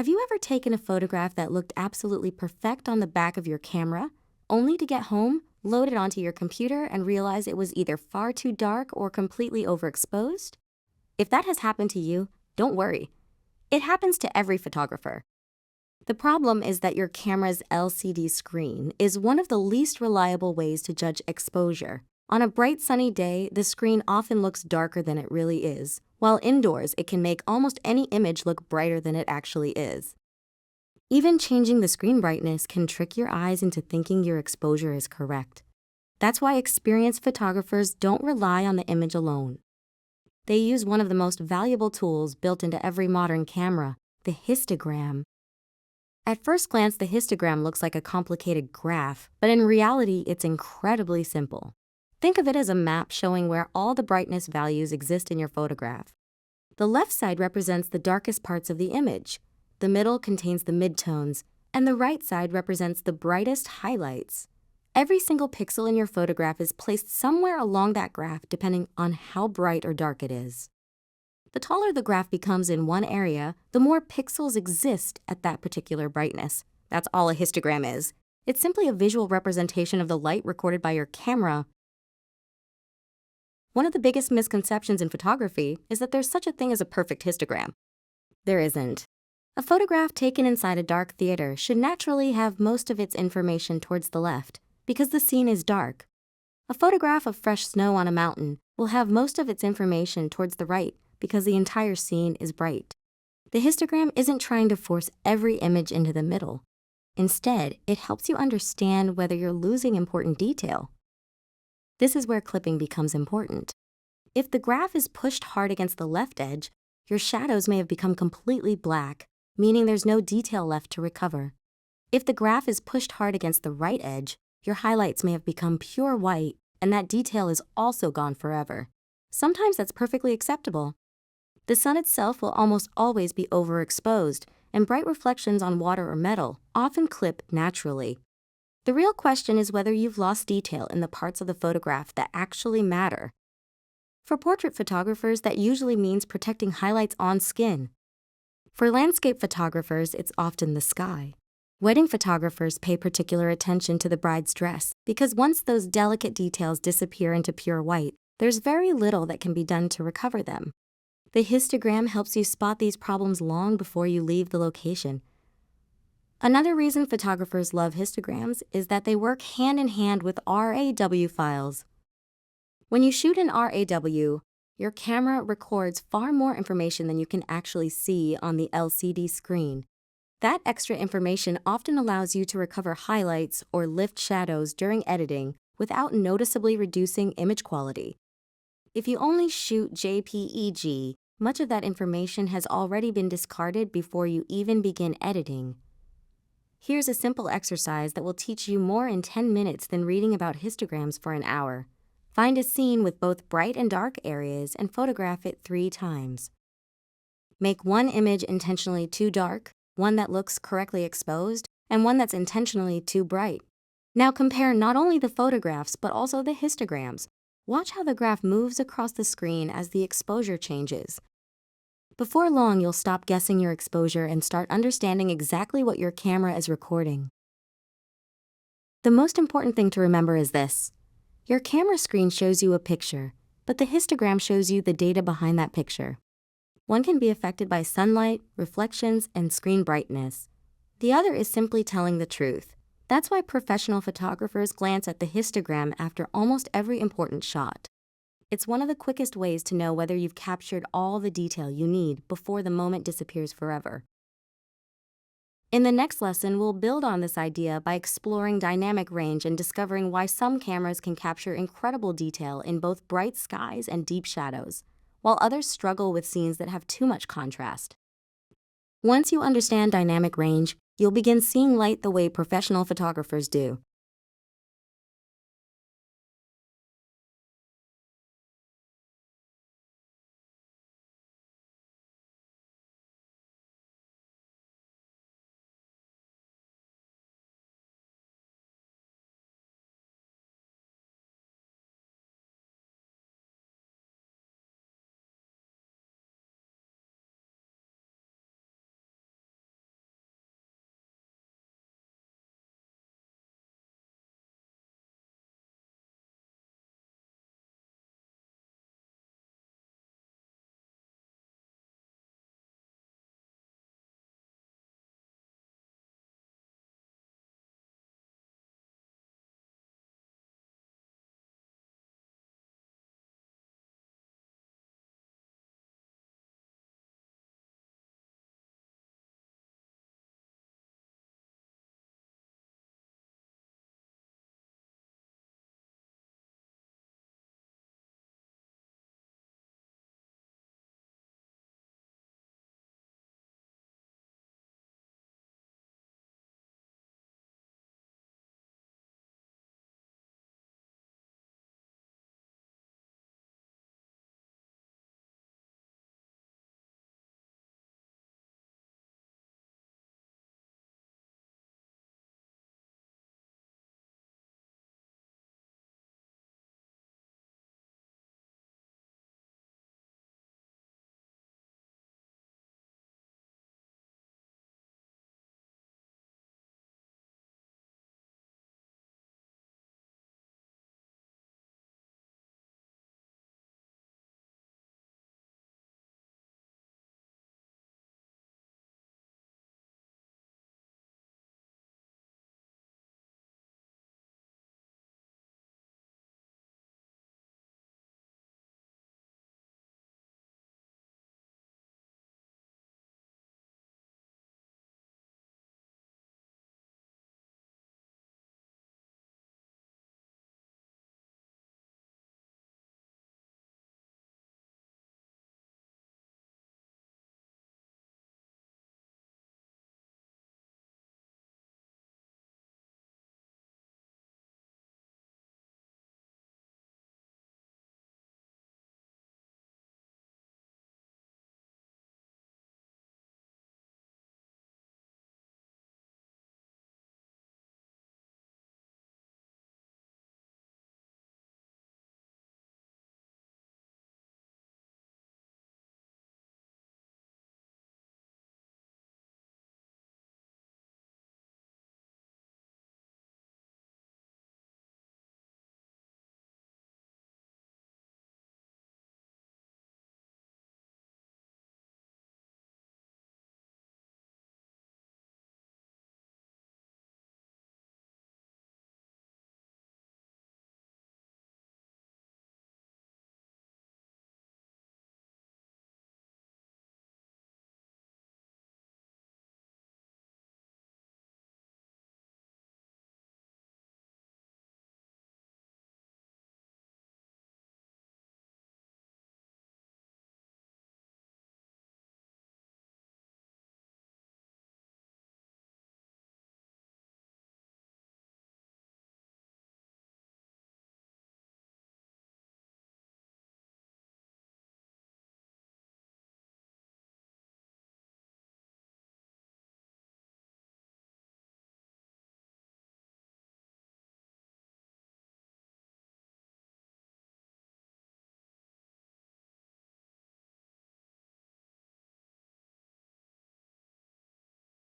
Have you ever taken a photograph that looked absolutely perfect on the back of your camera, only to get home, load it onto your computer, and realize it was either far too dark or completely overexposed? If that has happened to you, don't worry. It happens to every photographer. The problem is that your camera's LCD screen is one of the least reliable ways to judge exposure. On a bright sunny day, the screen often looks darker than it really is, while indoors it can make almost any image look brighter than it actually is. Even changing the screen brightness can trick your eyes into thinking your exposure is correct. That's why experienced photographers don't rely on the image alone. They use one of the most valuable tools built into every modern camera, the histogram. At first glance, the histogram looks like a complicated graph, but in reality, it's incredibly simple. Think of it as a map showing where all the brightness values exist in your photograph. The left side represents the darkest parts of the image, the middle contains the midtones, and the right side represents the brightest highlights. Every single pixel in your photograph is placed somewhere along that graph depending on how bright or dark it is. The taller the graph becomes in one area, the more pixels exist at that particular brightness. That's all a histogram is. It's simply a visual representation of the light recorded by your camera. One of the biggest misconceptions in photography is that there's such a thing as a perfect histogram. There isn't. A photograph taken inside a dark theater should naturally have most of its information towards the left, because the scene is dark. A photograph of fresh snow on a mountain will have most of its information towards the right, because the entire scene is bright. The histogram isn't trying to force every image into the middle. Instead, it helps you understand whether you're losing important detail. This is where clipping becomes important. If the graph is pushed hard against the left edge, your shadows may have become completely black, meaning there's no detail left to recover. If the graph is pushed hard against the right edge, your highlights may have become pure white, and that detail is also gone forever. Sometimes that's perfectly acceptable. The sun itself will almost always be overexposed, and bright reflections on water or metal often clip naturally. The real question is whether you've lost detail in the parts of the photograph that actually matter. For portrait photographers, that usually means protecting highlights on skin. For landscape photographers, it's often the sky. Wedding photographers pay particular attention to the bride's dress because once those delicate details disappear into pure white, there's very little that can be done to recover them. The histogram helps you spot these problems long before you leave the location. Another reason photographers love histograms is that they work hand in hand with RAW files. When you shoot in RAW, your camera records far more information than you can actually see on the LCD screen. That extra information often allows you to recover highlights or lift shadows during editing without noticeably reducing image quality. If you only shoot JPEG, much of that information has already been discarded before you even begin editing. Here's a simple exercise that will teach you more in 10 minutes than reading about histograms for an hour. Find a scene with both bright and dark areas and photograph it 3 times. Make one image intentionally too dark, one that looks correctly exposed, and one that's intentionally too bright. Now compare not only the photographs but also the histograms. Watch how the graph moves across the screen as the exposure changes. Before long, you'll stop guessing your exposure and start understanding exactly what your camera is recording. The most important thing to remember is this. Your camera screen shows you a picture, but the histogram shows you the data behind that picture. One can be affected by sunlight, reflections, and screen brightness. The other is simply telling the truth. That's why professional photographers glance at the histogram after almost every important shot. It's one of the quickest ways to know whether you've captured all the detail you need before the moment disappears forever. In the next lesson, we'll build on this idea by exploring dynamic range and discovering why some cameras can capture incredible detail in both bright skies and deep shadows, while others struggle with scenes that have too much contrast. Once you understand dynamic range, you'll begin seeing light the way professional photographers do.